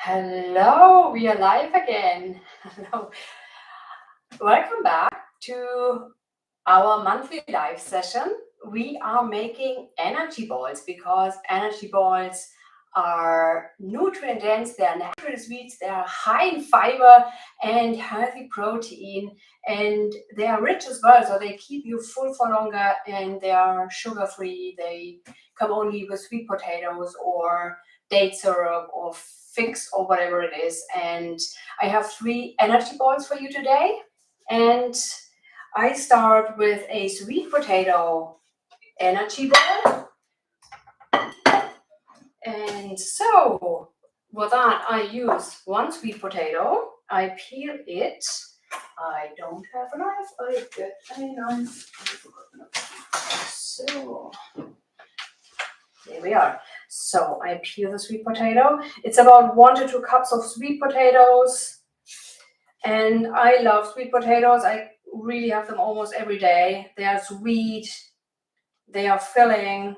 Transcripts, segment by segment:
Hello, we are live again. Hello. Welcome back to our monthly live session. We are making energy balls because energy balls are nutrient dense, they are naturally sweet, they are high in fiber and healthy protein, and they are rich as well, so they keep you full for longer, and they are sugar free. They come only with sweet potatoes or date syrup or fix or whatever it is. And I have 3 energy balls for you today, and I start with a sweet potato energy ball. And so for that I use 1 sweet potato. I peel it. I don't have a knife. I get a knife. So here we are. So I peel the sweet potato. It's about 1 to 2 cups of sweet potatoes. And I love sweet potatoes. I really have them almost every day. They are sweet. They are filling.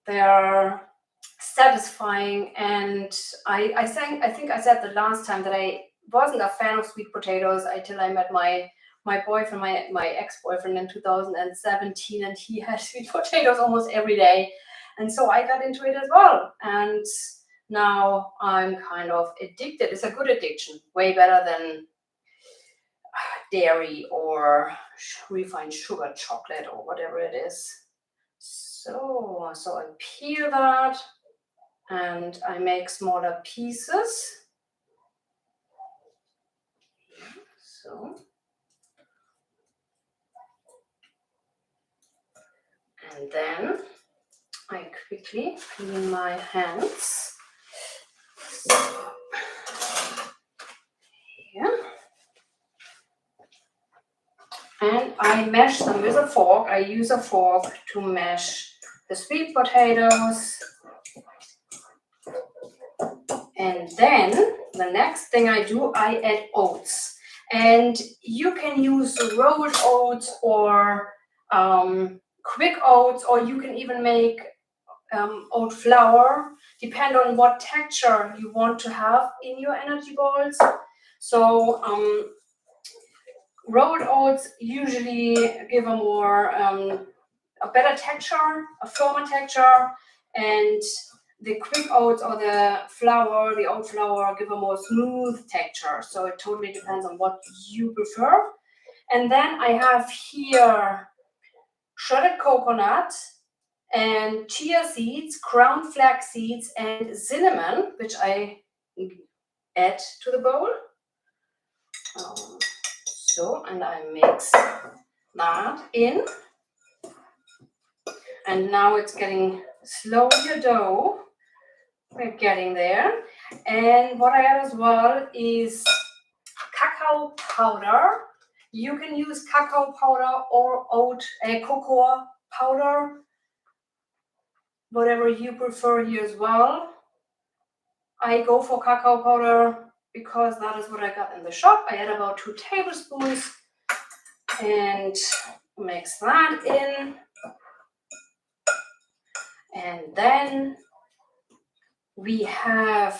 They are satisfying. And I think I said the last time that I wasn't a fan of sweet potatoes until I met my boyfriend, my ex-boyfriend in 2017, and he had sweet potatoes almost every day. And so I got into it as well. And now I'm kind of addicted. It's a good addiction, way better than dairy or refined sugar chocolate or whatever it is. So I peel that and I make smaller pieces. So, and then I quickly clean my hands. So, here. And I mash them with a fork. I use a fork to mash the sweet potatoes. And then the next thing I do, I add oats. And you can use rolled oats or quick oats, or you can even make oat flour, depend on what texture you want to have in your energy balls. So rolled oats usually give a more a better texture, a firmer texture, and the quick oats or the oat flour give a more smooth texture. So it totally depends on what you prefer. And then I have here shredded coconut and chia seeds, ground flax seeds, and cinnamon, which I add to the bowl. And I mix that in. And now it's getting slowly a dough. We're getting there. And what I add as well is cacao powder. You can use cacao powder or cocoa powder, whatever you prefer here as well. I go for cacao powder because that is what I got in the shop. I add about 2 tablespoons and mix that in. And then we have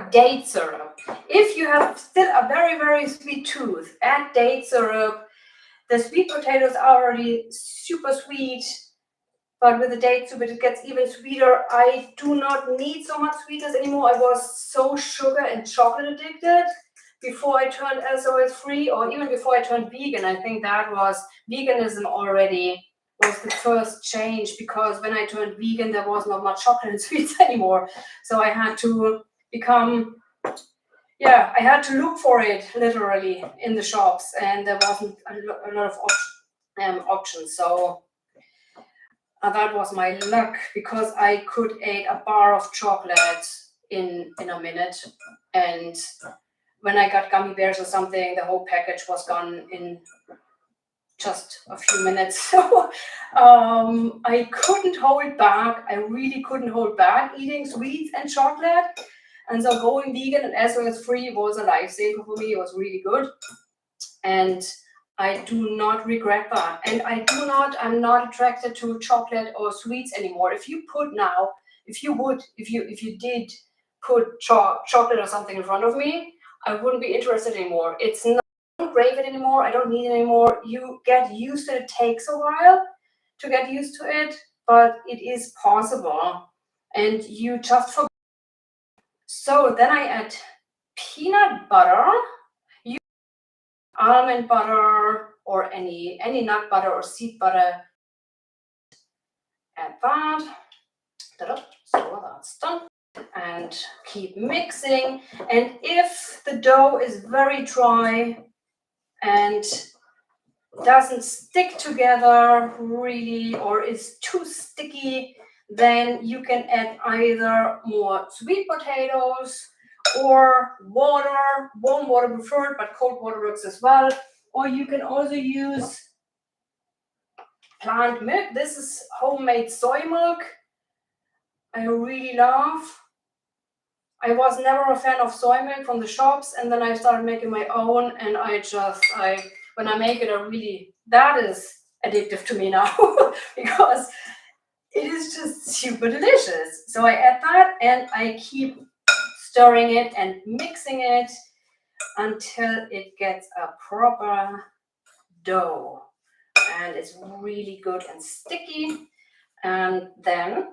date syrup. If you have still a very, very sweet tooth, add date syrup. The sweet potatoes are already super sweet, but with the date syrup it gets even sweeter. I do not need so much sweetness anymore. I was so sugar and chocolate addicted before I turned SOS free, or even before I turned vegan. I think that was veganism already was the first change, because when I turned vegan there was not much chocolate and sweets anymore. So I had to I had to look for it literally in the shops, and there wasn't a lot of options. So that was my luck, because I could eat a bar of chocolate in a minute, and when I got gummy bears or something, the whole package was gone in just a few minutes. So I couldn't hold back. I really couldn't hold back eating sweets and chocolate. And so going vegan and SOS free was a lifesaver for me. It was really good. And I do not regret that. And I'm not attracted to chocolate or sweets anymore. If you did put chocolate or something in front of me, I wouldn't be interested anymore. It's not, I don't crave it anymore. I don't need it anymore. You get used to it. It takes a while to get used to it, but it is possible. And you just forget. So then I add peanut butter, almond butter, or any nut butter or seed butter. Add that. So that's done. And keep mixing. And if the dough is very dry and doesn't stick together really, or is too sticky, then you can add either more sweet potatoes or water, warm water preferred, but cold water works as well. Or you can also use plant milk. This is homemade soy milk. I really love. I was never a fan of soy milk from the shops, and then I started making my own, and when I make it, that is addictive to me now because it is just super delicious. So I add that and I keep stirring it and mixing it until it gets a proper dough and it's really good and sticky. And then,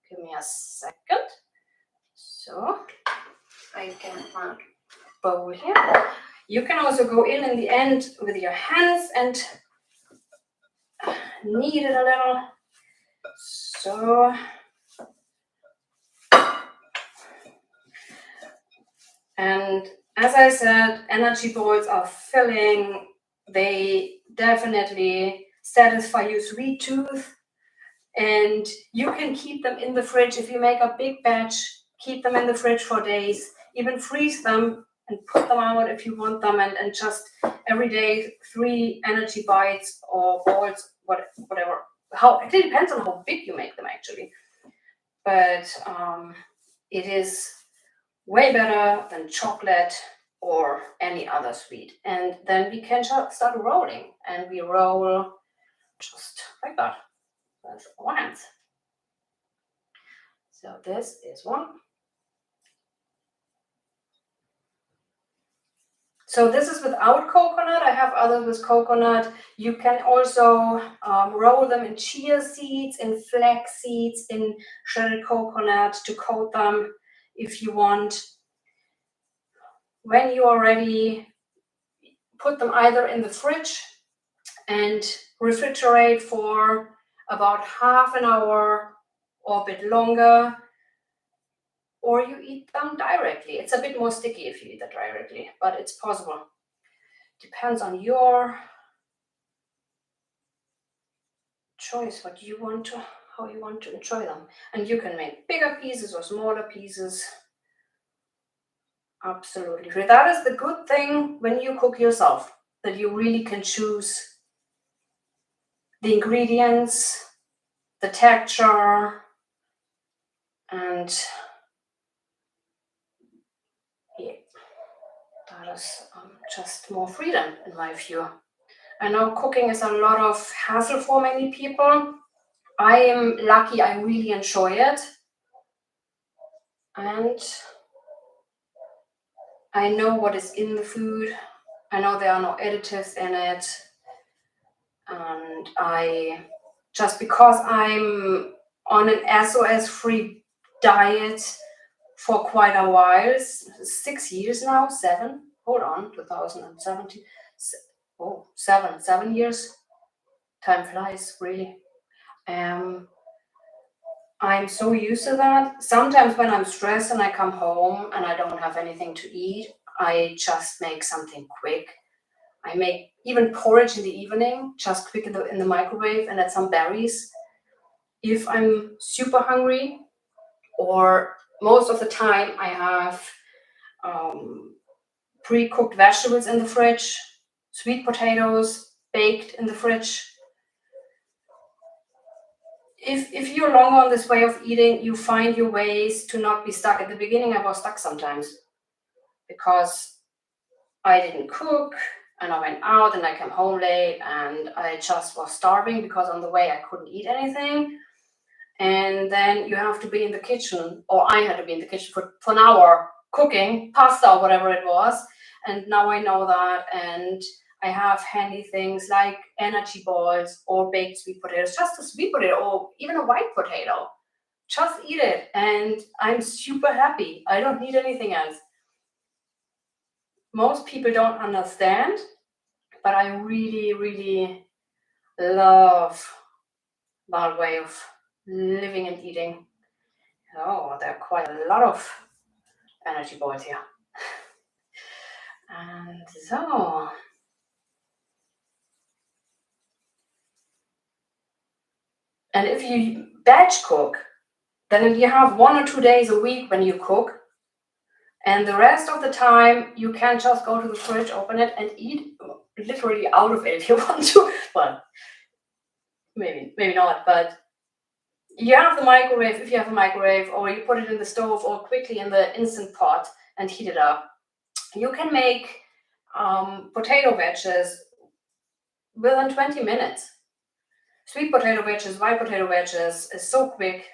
give me a second. So I can add bowl here. You can also go in the end with your hands and knead it a little. So and as I said, energy balls are filling. They definitely satisfy your sweet tooth, and you can keep them in the fridge. If you make a big batch, keep them in the fridge for days, even freeze them and put them out if you want them, and just every day 3 energy bites or balls, whatever. It depends on how big you make them actually, but it is way better than chocolate or any other sweet. And then we can start rolling, and we roll just like that with our hands. So this is one. So this is without coconut. I have others with coconut. You can also roll them in chia seeds, in flax seeds, in shredded coconut to coat them if you want. When you are ready, put them either in the fridge and refrigerate for about half an hour or a bit longer, or you eat them directly. It's a bit more sticky if you eat it directly, but it's possible. Depends on your choice, how you want to enjoy them. And you can make bigger pieces or smaller pieces. Absolutely. That is the good thing when you cook yourself, that you really can choose the ingredients, the texture, and yeah, that is just more freedom in my view. I know cooking is a lot of hassle for many people. I am lucky, I really enjoy it. And I know what is in the food. I know there are no additives in it. And just because I'm on an SOS-free diet for quite a while, 6 years now, 7, hold on, 2017, 7 years, time flies, really. I'm so used to that. Sometimes when I'm stressed and I come home and I don't have anything to eat, I just make something quick. I make even porridge in the evening, just quick in the microwave, and add some berries. If I'm super hungry, or most of the time I have pre-cooked vegetables in the fridge, sweet potatoes baked in the fridge. If you're longer on this way of eating, you find your ways to not be stuck. At the beginning, I was stuck sometimes because I didn't cook and I went out and I came home late and I just was starving because on the way I couldn't eat anything. And then you have to be in the kitchen, or I had to be in the kitchen for an hour cooking pasta or whatever it was. And now I know that, and I have handy things like energy balls or baked sweet potatoes, just a sweet potato or even a white potato. Just eat it, and I'm super happy. I don't need anything else. Most people don't understand, but I really, really love that way of living and eating. Oh, there are quite a lot of energy balls here. And so, and if you batch cook, then you have 1 or 2 days a week when you cook, and the rest of the time you can just go to the fridge, open it, and eat literally out of it if you want to. Well, maybe not, but you have the microwave if you have a microwave, or you put it in the stove or quickly in the instant pot and heat it up. You can make potato wedges within 20 minutes. Sweet potato wedges, white potato wedges is so quick.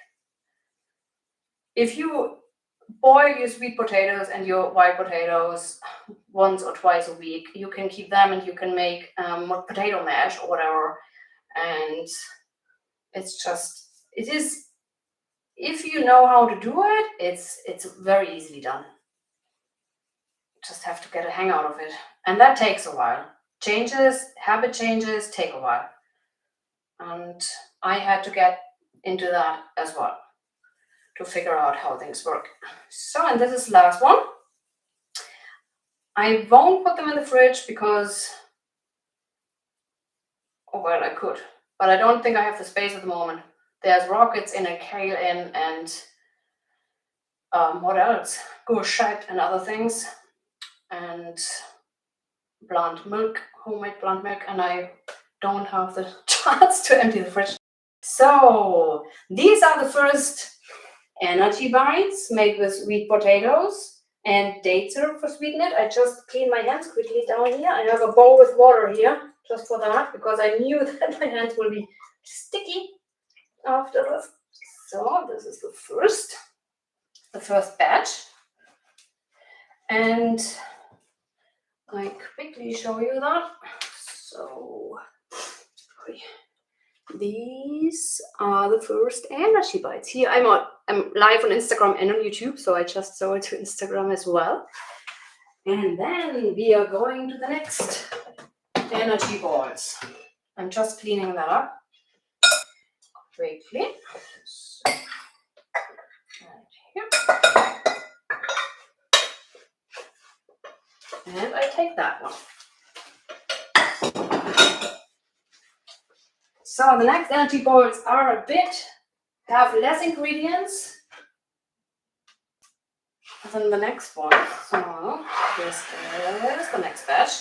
If you boil your sweet potatoes and your white potatoes once or twice a week, you can keep them and you can make potato mash or whatever. And it's just, it is, if you know how to do it, it's very easily done. Just have to get a hang out of it. And that takes a while. Habit changes take a while. And I had to get into that as well to figure out how things work. So, and this is the last one. I won't put them in the fridge because, oh well, I could, but I don't think I have the space at the moment. There's rockets in and kale in and what else? Courgette and other things, and plant milk, homemade plant milk, and I don't have the chance to empty the fridge. So these are the first energy bites made with sweet potatoes and date syrup for sweeten it. I just cleaned my hands quickly down here. I have a bowl with water here just for that, because I knew that my hands will be sticky after this. So this is the first batch. And I quickly show you that. So these are the first energy bites. Here I'm live on Instagram and on YouTube, so I just saw it to Instagram as well. And then we are going to the next energy balls. I'm just cleaning that up quickly. So, right here. And I take that one. So the next energy balls are have less ingredients than the next one. So this is the next batch.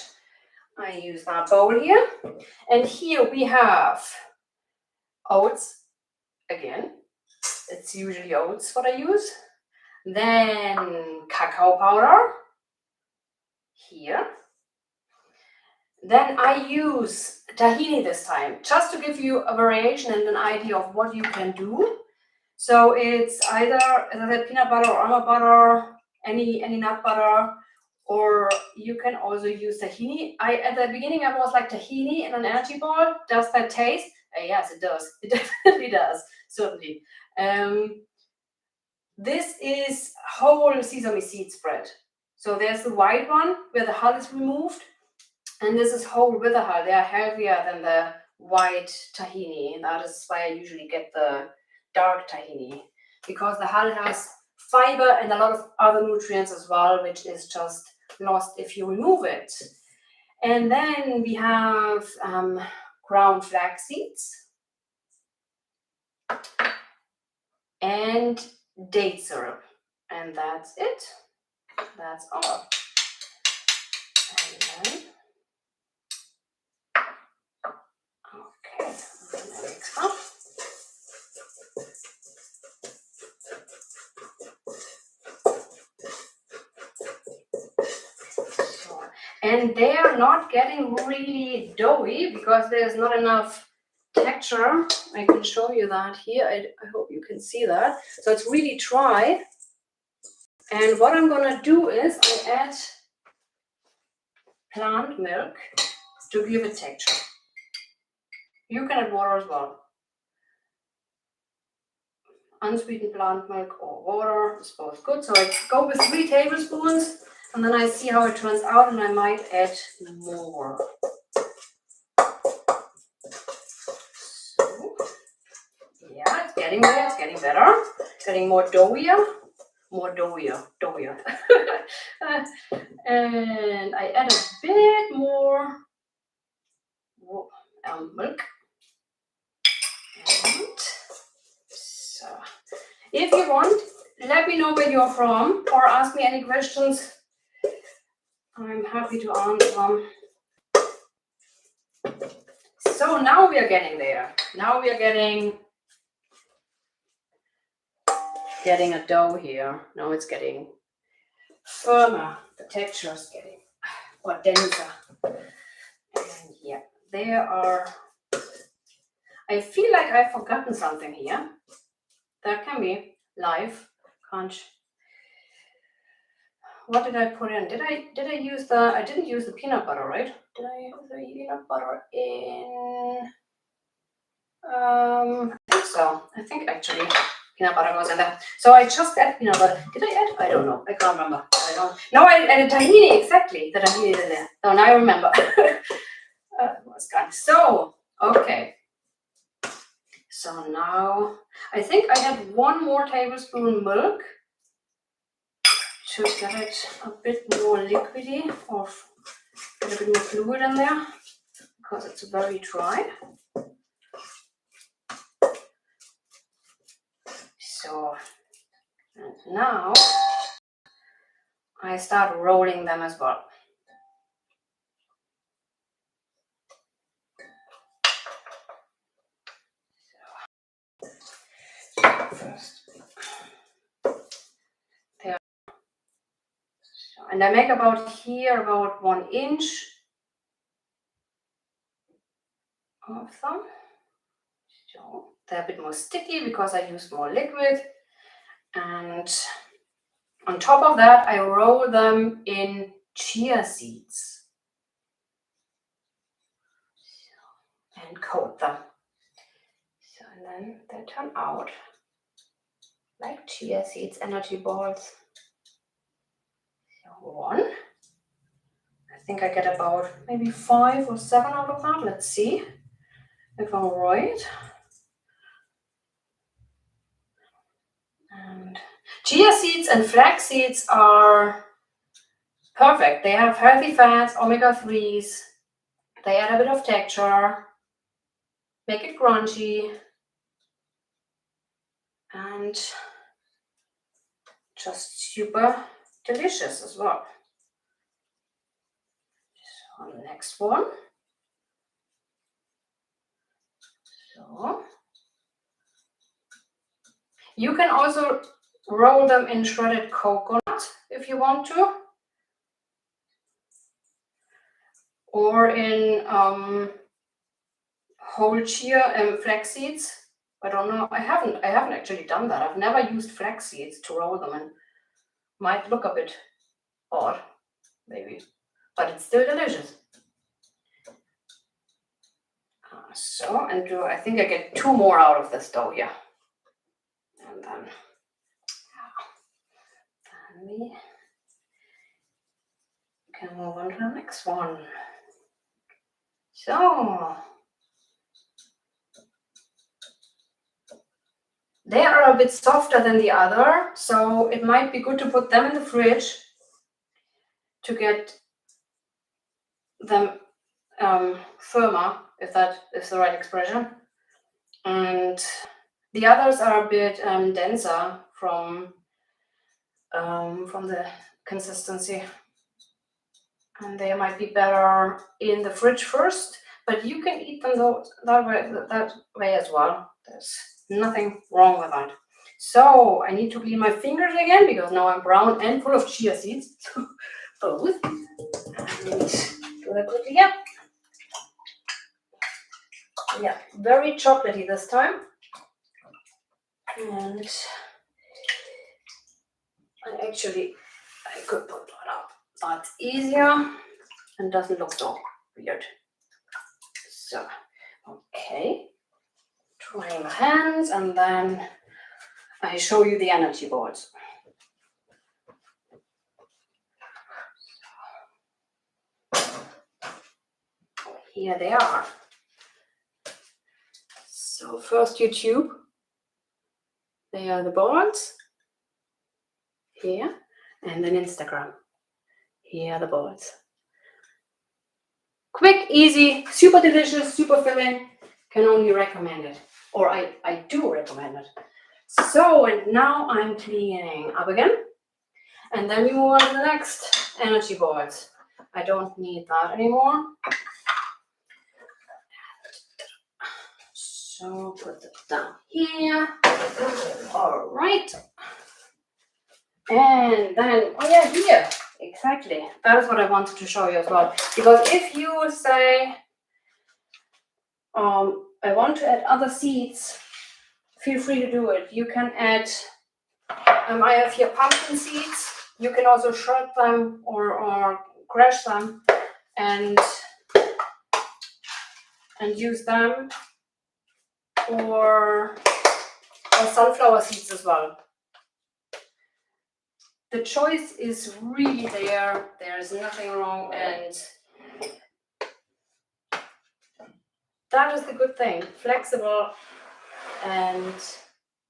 I use that bowl here. And here we have oats again. It's usually oats what I use. Then cacao powder here. Then I use tahini this time, just to give you a variation and an idea of what you can do. So it's either, as I said, peanut butter or almond butter, any nut butter, or you can also use tahini. At the beginning I was like, tahini in an energy ball, does that taste? Yes, it does. It definitely does, certainly. This is whole sesame seed spread. So there's the white one where the hull is removed, and this is whole with the hull. They are healthier than the white tahini. That is why I usually get the dark tahini, because the hull has fiber and a lot of other nutrients as well, which is just lost if you remove it. And then we have ground flax seeds and date syrup, and that's it. That's all. And then, okay, mix up. And they are not getting really doughy because there's not enough texture I can show you that here. I hope you can see that. So it's really dry. And what I'm gonna do is I add plant milk to give it texture. You can add water as well. Unsweetened plant milk or water is both good. So I go with 3 tablespoons and then I see how it turns out and I might add more. So, yeah, it's getting there, it's getting better. It's getting more doughier. And I add a bit more milk. And so, if you want, let me know where you're from or ask me any questions. I'm happy to answer them. So now we are getting there. Now we are getting a dough here. Now it's getting firmer. The texture is getting or denser. And yeah, there are. I feel like I've forgotten something here. That can be live. Can't. What did I put in? Did I use the? I didn't use the peanut butter, right? Did I use the peanut butter in? I think so. I think actually peanut butter goes in there. So I just added peanut butter. Did I add? I don't know. I can't remember. I don't. No, I added tahini. Exactly. The tahini is in there. Oh, now I remember. It was gone. So okay. So now I think I had 1 more tablespoon milk to get it a bit more liquidy or get a bit more fluid in there because it's very dry. So and now I start rolling them as well. First. There. And I make about 1 inch of them. So they're a bit more sticky because I use more liquid. And on top of that, I roll them in chia seeds and coat them. So and then they turn out like chia seeds, energy balls. So 1. I think I get about maybe 5 or 7 out of that. Let's see if I'm right. And chia seeds and flax seeds are perfect. They have healthy fats, omega-3s. They add a bit of texture, make it crunchy, and just super delicious as well. So the next one. So you can also roll them in shredded coconut if you want to, or in whole chia and flax seeds. I don't know. I haven't actually done that. I've never used flax seeds to roll them in. Might look a bit odd, maybe, but it's still delicious. So, and I think I get 2 more out of this dough here. And then we can move on to the next one. So, they are a bit softer than the other, so it might be good to put them in the fridge to get them firmer, if that is the right expression. And the others are a bit denser from the consistency, and they might be better in the fridge first. But you can eat them that way as well. There's nothing wrong with that. So I need to clean my fingers again because now I'm brown and full of chia seeds. Both. And do that quickly. Yeah. Yeah, very chocolatey this time. And I could put that up. That's easier and doesn't look so weird. So, okay. Dry my hands and then I show you the energy balls. Here they are. So first YouTube. They are the balls. Here. And then Instagram. Here are the balls. Quick, easy, super delicious, super filling. Can only recommend it. Or I do recommend it. So, and now I'm cleaning up again. And then we move on to the next energy balls. I don't need that anymore. So put it down here. All right. And then, oh yeah, here. Exactly. That is what I wanted to show you as well. Because if you say, I want to add other seeds, feel free to do it. You can add, I have here pumpkin seeds. You can also shred them or crush them and use them, or sunflower seeds as well. The choice is really there. There's nothing wrong, and that is the good thing. Flexible and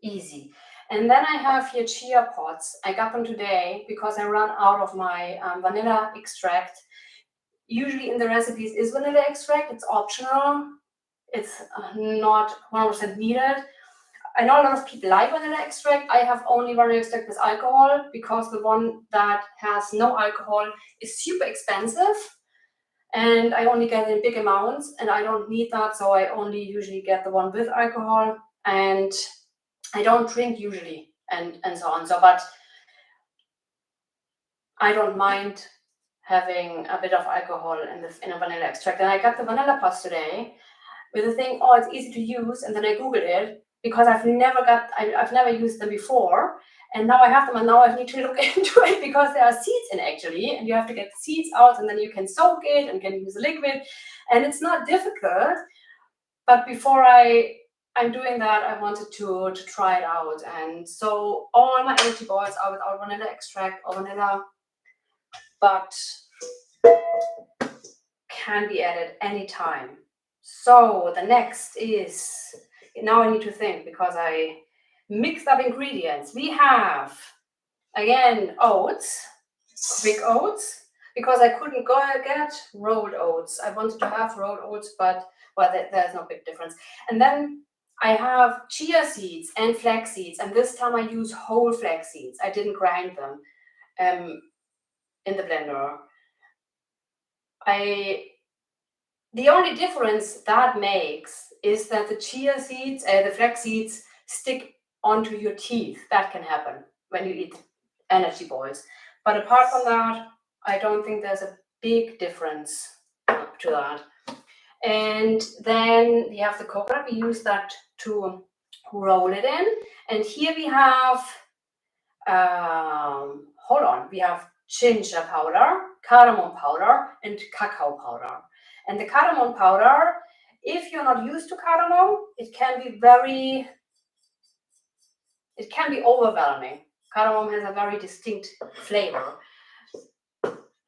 easy. And then I have here chia pods. I got them today because I ran out of my vanilla extract. Usually in the recipes is vanilla extract. It's optional. It's not 100% needed. I know a lot of people like vanilla extract. I have only vanilla extract with alcohol because the one that has no alcohol is super expensive. And I only get it in big amounts and I don't need that. So I only usually get the one with alcohol. And I don't drink usually and so on. So, but I don't mind having a bit of alcohol in a vanilla extract. And I got the vanilla pods today with the thing, oh, it's easy to use. And then I Googled it because I've never used them before. And now I have them and now I need to look into it because there are seeds in actually. And you have to get the seeds out and then you can soak it and can use the liquid. And it's not difficult. But before I'm doing that, I wanted to try it out. And so all my energy balls are without vanilla extract or vanilla, but can be added anytime. So the next is, now I need to think because I mixed up ingredients. We have, again, oats, quick oats, because I couldn't go get rolled oats. I wanted to have rolled oats, but well, there's no big difference. And then I have chia seeds and flax seeds, and this time I use whole flax seeds. I didn't grind them in the blender. The only difference that makes is that the chia seeds, the flax seeds, stick onto your teeth. That can happen when you eat energy balls. But apart from that, I don't think there's a big difference to that. And then we have the coconut. We use that to roll it in. And here we have, we have ginger powder, cardamom powder, and cacao powder. And the cardamom powder, if you're not used to cardamom, it can be overwhelming. Cardamom has a very distinct flavor.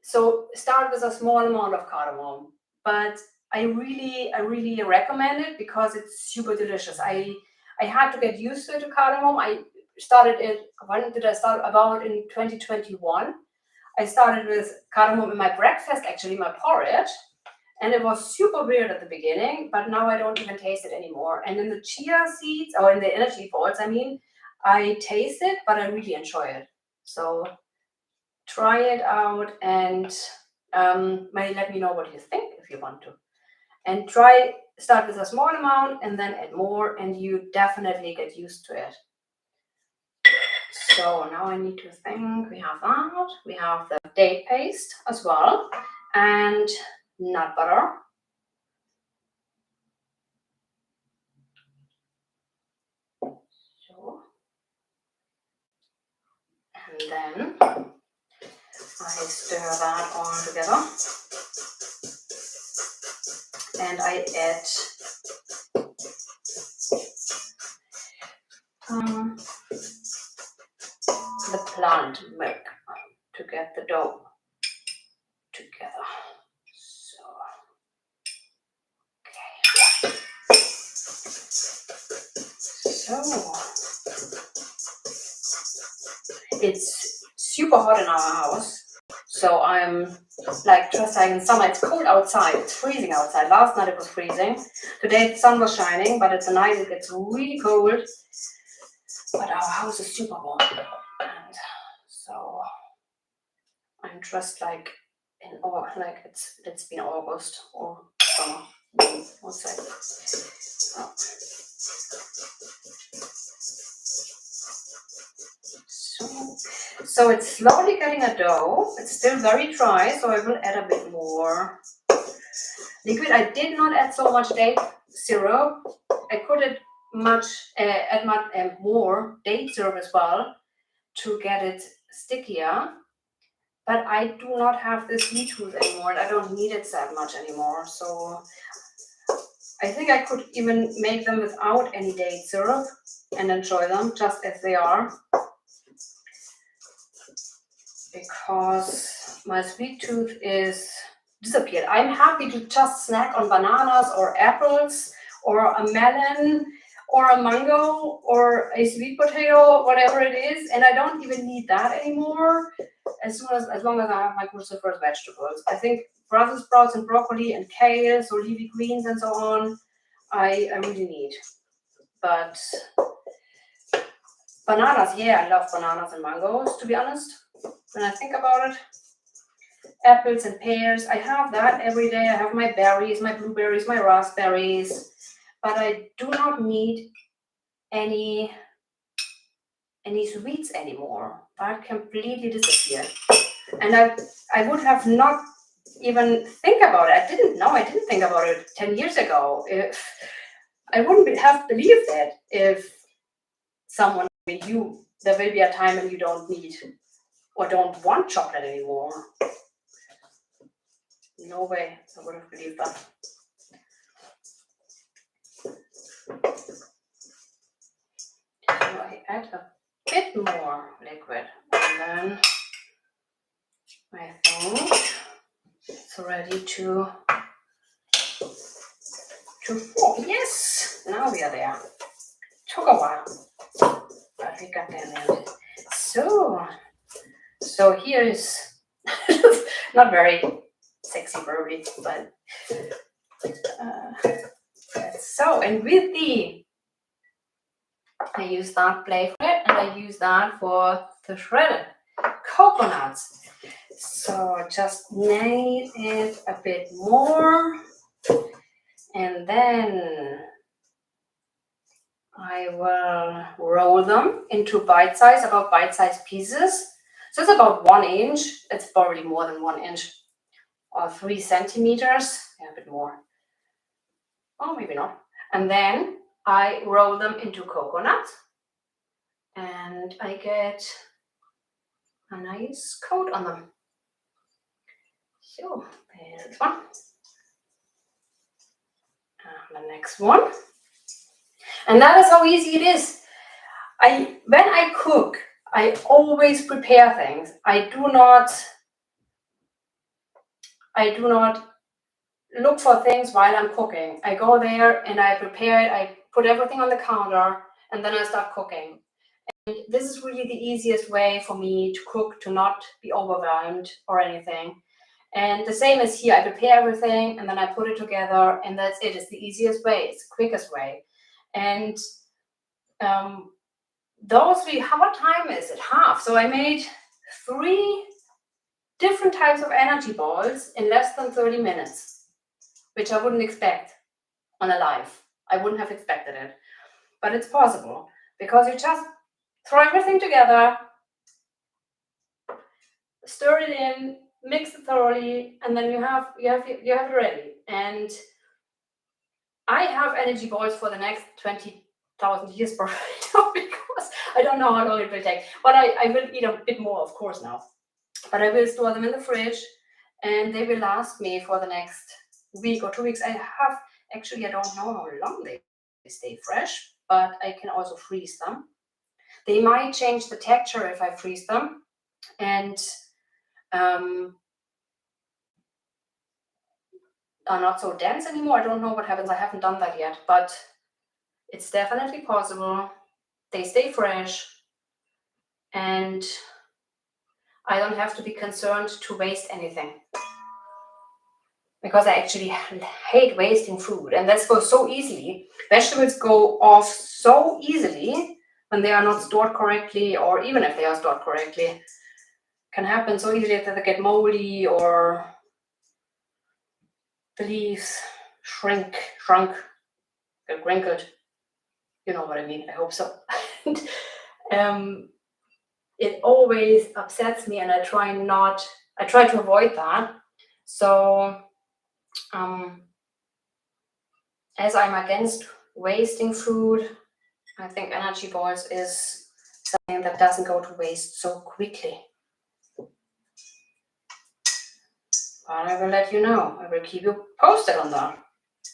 So start with a small amount of cardamom, but I really recommend it because it's super delicious. I had to get used to cardamom. I started it, when did I start? About in 2021. I started with cardamom in my breakfast, actually my porridge, and it was super weird at the beginning, but now I don't even taste it anymore. And in the chia seeds, or in the energy balls, I taste it, but I really enjoy it. So try it out and maybe let me know what you think if you want to. And start with a small amount and then add more, and you definitely get used to it. So now I need to think. We have that. We have the date paste as well, and nut butter. And then I stir that all together. And I add the plant milk to get the dough together. So, okay. So, it's super hot in our house. So I'm like just like in summer, it's cold outside, it's freezing outside. Last night it was freezing. Today the sun was shining, but at the night it gets really cold. But our house is super warm. And so I'm dressed like in like it's been August or summer. What's that? Oh. So it's slowly getting a dough. It's still very dry, so I will add a bit more liquid. I did not add so much date syrup. I could add more date syrup as well to get it stickier. But I do not have this sweet tooth anymore, and I don't need it that much anymore. So I think I could even make them without any date syrup and enjoy them just as they are. Because my sweet tooth is disappeared. I'm happy to just snack on bananas or apples or a melon or a mango or a sweet potato, whatever it is, and I don't even need that anymore. As long as I have my cruciferous vegetables, I think Brussels sprouts and broccoli and kale, so leafy greens and so on, I really need. But bananas, yeah, I love bananas and mangoes, to be honest. When I think about it, apples and pears, I have that every day. I have my berries, my blueberries, my raspberries, but I do not need any sweets anymore. That completely disappeared. And I would have not even think about it. I didn't think about it 10 years ago. I wouldn't have believed that if someone told you there will be a time when you don't need or don't want chocolate anymore. No way I would have believed that. So I add a bit more liquid, and then I think it's ready to form. Yes, now we are there. Took a while, but we got there in the end. So here is not very sexy verbally, but so, and with I use that flavour and I use that for the shredded coconuts. So just knead it a bit more, and then I will roll them into about bite-sized pieces. So it's about 1 inch. It's probably more than 1 inch, or 3 centimeters. Yeah, a bit more. Oh, maybe not. And then I roll them into coconut, and I get a nice coat on them. So there's this one. And the next one. And that is how easy it is. When I cook, I always prepare things. I do not look for things while I'm cooking. I go there and I prepare it. I put everything on the counter, and then I start cooking. And this is really the easiest way for me to cook, to not be overwhelmed or anything. And the same as here, I prepare everything and then I put it together, and that's it. It's the easiest way. It's the quickest way. And what time is it? Half. So I made 3 different types of energy balls in less than 30 minutes, which I wouldn't expect on a live. I wouldn't have expected it, but it's possible because you just throw everything together, stir it in, mix it thoroughly, and then you have it ready. And I have energy balls for the next 20,000 years probably, because I don't know how long it will take, but I will eat a bit more, of course, now. But I will store them in the fridge, and they will last me for the next week or 2 weeks. I don't know how long they stay fresh, but I can also freeze them. They might change the texture if I freeze them, and are not so dense anymore. I don't know what happens. I haven't done that yet, but it's definitely possible. They stay fresh, and I don't have to be concerned to waste anything, because I actually hate wasting food, and that goes so easily. Vegetables go off so easily when they are not stored correctly, or even if they are stored correctly, can happen so easily that they get moldy or the leaves shrunk, get wrinkled. You know what I mean? I hope so. It always upsets me, and I try to avoid that. So, as I'm against wasting food, I think energy balls is something that doesn't go to waste so quickly. But I will let you know. I will keep you posted on that,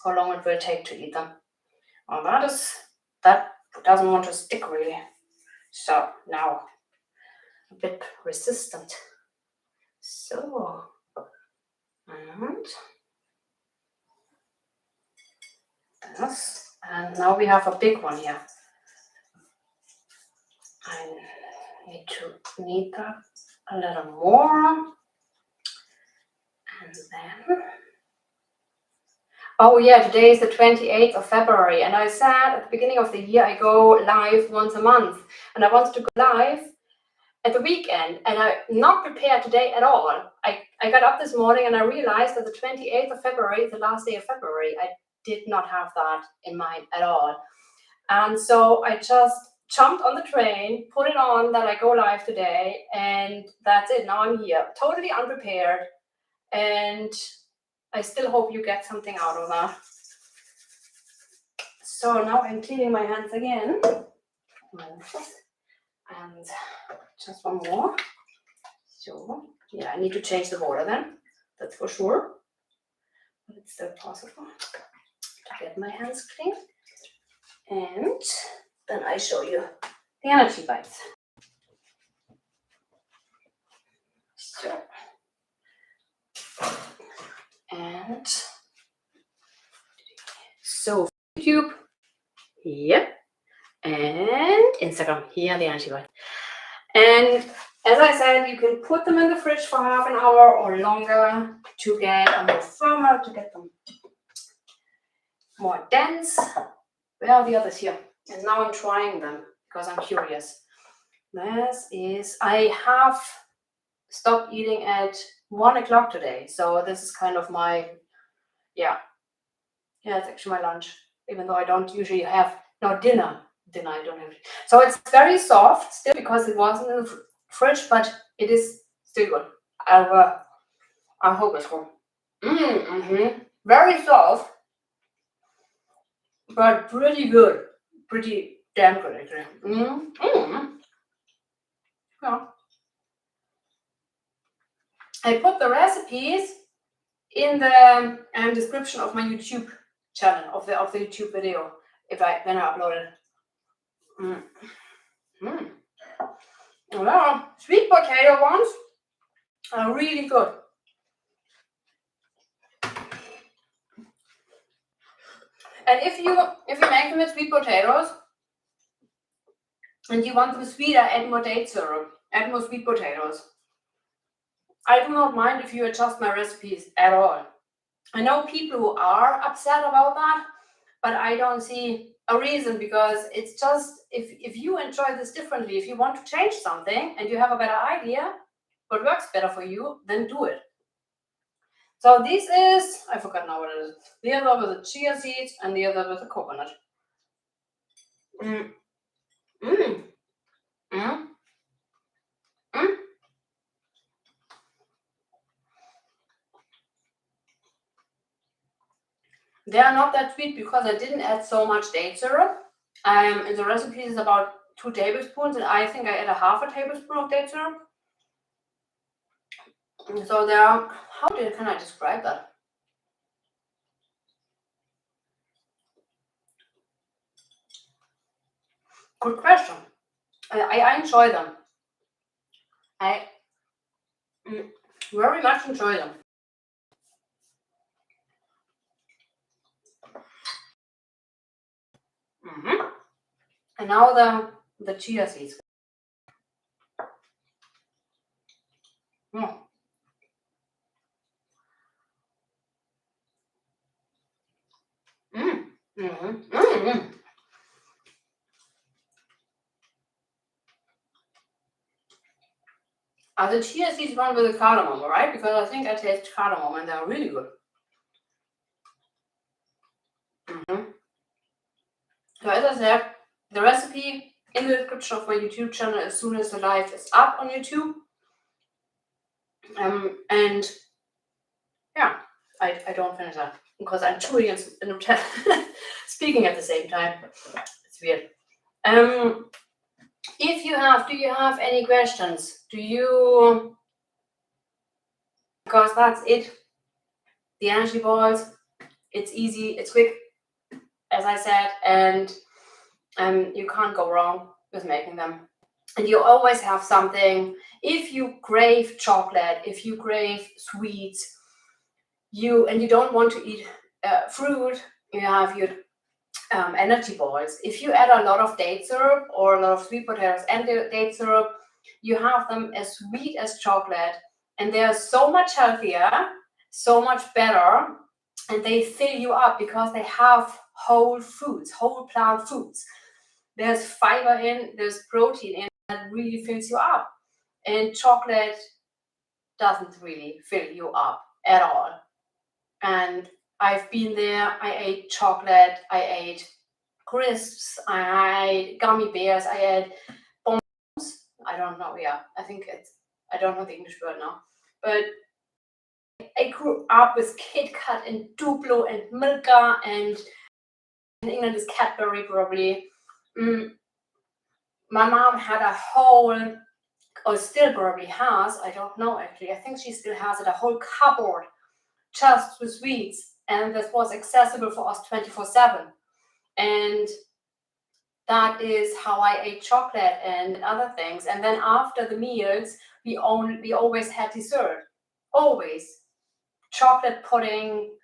how long it will take to eat them. Well, that doesn't want to stick really. So now a bit resistant. So, and this, and now we have a big one here. I need to knead that a little more, and then, oh yeah, today is the 28th of February, and I said at the beginning of the year I go live once a month, and I wanted to go live at the weekend, and I'm not prepared today at all. I got up this morning and I realized that the 28th of February is the last day of February. I did not have that in mind at all. And so I just jumped on the train, put it on that I go live today, and that's it. Now I'm here, totally unprepared, and I still hope you get something out of that. So now I'm cleaning my hands again. And just one more. So, yeah, I need to change the water then, that's for sure. But it's still possible to get my hands clean. And then I show you the energy bites. So YouTube, yep, and Instagram, here are the energy bites. And as I said, you can put them in the fridge for half an hour or longer to get a more firmer, to get them more dense. Where are the others here? And now I'm trying them because I'm curious. I have stopped eating at 1 o'clock today. So this is kind of my, yeah, it's actually my lunch. Even though I don't usually have, dinner I don't have. So it's very soft still because it wasn't in the fridge, but it is still good. I hope it's good. Very soft, but pretty good. Pretty damn good, actually. Yeah. I put the recipes in the description of my YouTube channel, of the YouTube video, when I upload it. Well, sweet potato ones are really good. And if you make them with sweet potatoes and you want them sweeter, add more date syrup, add more sweet potatoes. I do not mind if you adjust my recipes at all. I know people who are upset about that, but I don't see a reason, because it's just, if you enjoy this differently, if you want to change something and you have a better idea what works better for you, then do it. So this is, I forgot now what it is. The other with the chia seeds and the other with the coconut. They are not that sweet because I didn't add so much date syrup. In the recipe is about 2 tablespoons, and I think I add a half a tablespoon of date syrup. So there are, can I describe that? Good question. I enjoy them. I very much enjoy them. And now the chia seeds. Are the chia seeds one with the cardamom, right? Because I think I taste cardamom and they're really good. So as I said, the recipe in the description of my YouTube channel as soon as the live is up on YouTube. And yeah, I don't finish that because I'm chewing and speaking at the same time. It's weird. If you have, do you have any questions? Because that's it. The energy balls, it's easy, it's quick, as I said, and you can't go wrong with making them. And you always have something. If you crave chocolate, if you crave sweets, and you don't want to eat fruit, you have your energy balls. If you add a lot of date syrup or a lot of sweet potatoes and date syrup, you have them as sweet as chocolate, and they are so much healthier, so much better, and they fill you up because they have whole foods, whole plant foods. There's fiber in, there's protein in, that really fills you up. And chocolate doesn't really fill you up at all. And I've been there. I ate chocolate, I ate crisps, I ate gummy bears, I ate bombs. I don't know, I don't know the English word now. But I grew up with Kit Kat and Duplo and Milka, and in England is Cadbury probably. My mom had a whole, or still probably has, I don't know actually, I think she still has it, a whole cupboard just with sweets, and this was accessible for us 24/7. And that is how I ate chocolate and other things. And then after the meals, we always had dessert, always chocolate pudding,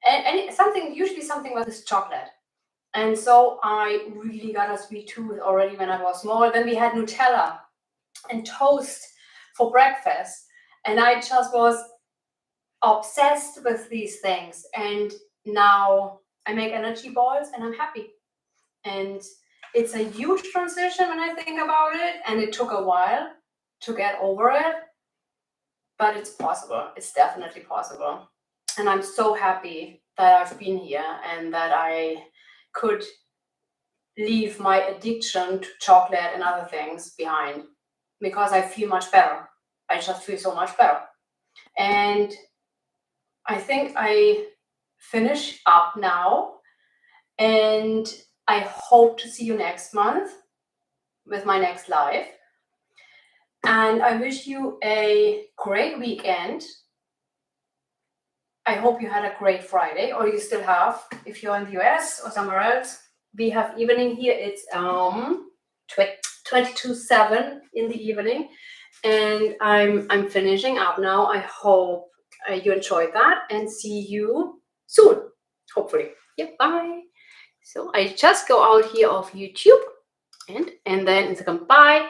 and usually something with this chocolate. And so I really got a sweet tooth already when I was small. Then we had Nutella and toast for breakfast, and I just was obsessed with these things. And now I make energy balls and I'm happy. And it's a huge transition when I think about it, and it took a while to get over it, but it's possible. It's definitely possible. And I'm so happy that I've been here and that I could leave my addiction to chocolate and other things behind, because I feel much better. I just feel so much better. And I think I finish up now, and I hope to see you next month with my next live. And I wish you a great weekend. I hope you had a great Friday, or you still have, if you're in the US or somewhere else. We have evening here. It's 22:07 in the evening, and I'm finishing up now. I hope you enjoyed that, and see you soon, hopefully. Yeah, bye. So I just go out here of YouTube and then Instagram. Bye.